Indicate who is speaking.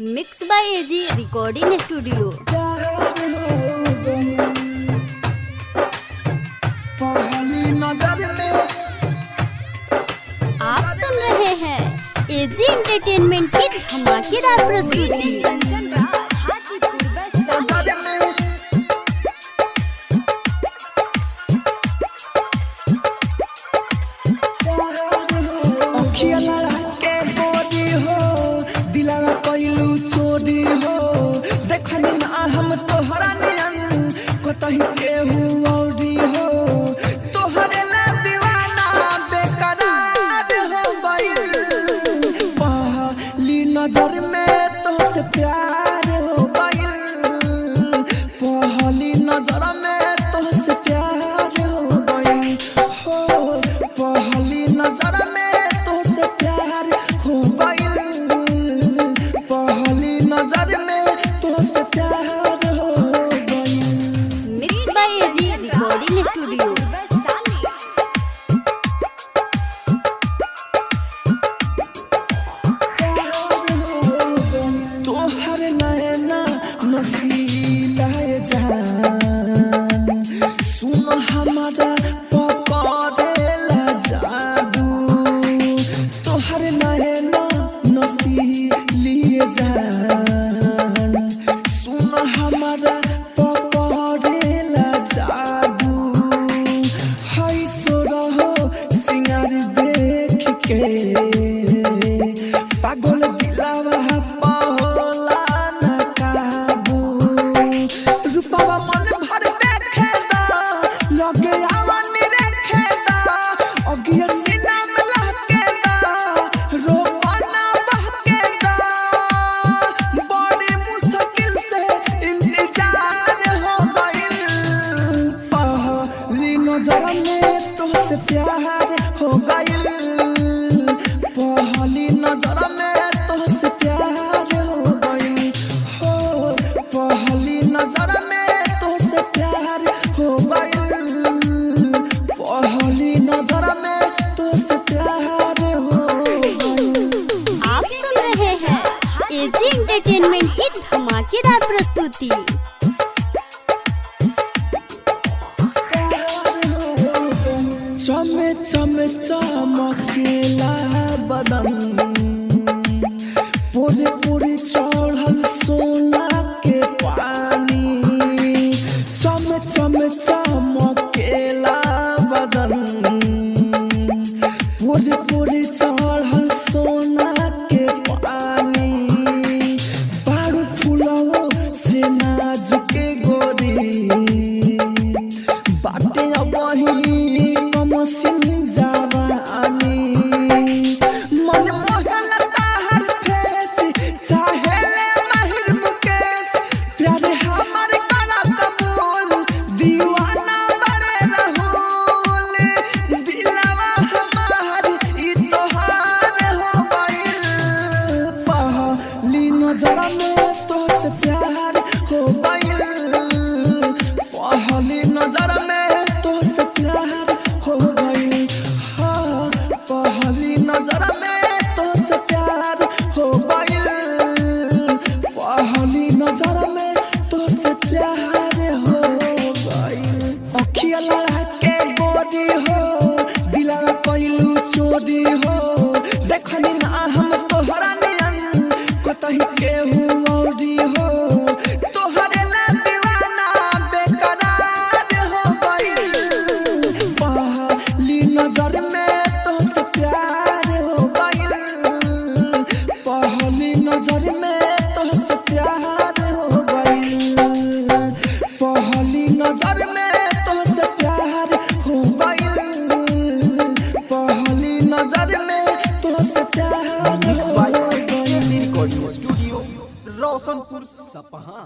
Speaker 1: Mix by AG recording studio. आप सुन रहे हैं एजी एंटरटेनमेंट की धमाकेदार प्रस्तुति।
Speaker 2: चोरी हो देखनी ना हम तोहरा नियन कतही केहू औरी हो तोहरे ला दीवाना बेकरार हो गइल पहली नजर में तोहसे प्यार हो गइल पहली नजर में तोहसे प्यार हो गइल हो पहली नजर में तोहसे प्यार हो गइल नजर में तोहसे प्यार हो गइल।
Speaker 1: Mix by AG recording studio.
Speaker 2: तोहर नैना नसीला जान सुन हमारा पकड़ेला जादू तोहर नैना नसीली जान सुन हमारा पकड़ेला जादू है सो रहो सिंगार देख के पागल दिलावा पाहोला न काबू रूपवा मन भर देखे दा लगे आवानी रखे दा अगिया सीना में लहके दा रोपना बहके दा बड़ी मुश्किल से इंतजार हो गइल पहली नजर में तोहसे प्यार हो गइल पहली नजर में तोहसे प्यार हो गइल हो पहली नजर में तोहसे प्यार हो गइल पहली नजर में तोहसे प्यार हो गइल।
Speaker 1: आप सुन रहे हैं एजी एंटरटेनमेंट की धमाकेदार प्रस्तुति।
Speaker 2: चमे चमे चमकेला बदन पूरे पूरे चढ़ल सोना के पानी चमे चमे चमकेला बदन पूरे पूरे चढ़ल सोना के पानी बारू फूलों से नाजुक गोरी बाटे वही कमसिन जवानी मन मोहला ताहर फेस चाहे ले माहिर मुकेश प्यारे हमर करा कबूल दीवाना बड़े रहूल दिलवा हमार ई तोहार हो गइल पहली नजर में तोहसे प्यार हो गइल पहली नजर में तोहसे प्यार हो गइल हाँ पहली नजर में तोहसे प्यार हो गइल पहली नजर में तोहसे प्यार हो गइल अखिया लड़ा के गोरी हो दिलवा कइलू चोरी हो देखनी ना हम तोहरा नियन कतही केहू औरी हो तोहरे ला दीवाना बेकरार हो गइल पहली नजर में तोहसे प्यार हो गइल पहली नजर में तोहसे प्यार हो गइल पहली नजर में तोहसे प्यार हो गइल पहली नजर में तोहसे प्यार हो गइल।
Speaker 3: एजी रिकॉर्डिंग स्टूडियो रोशनपुर सपहा।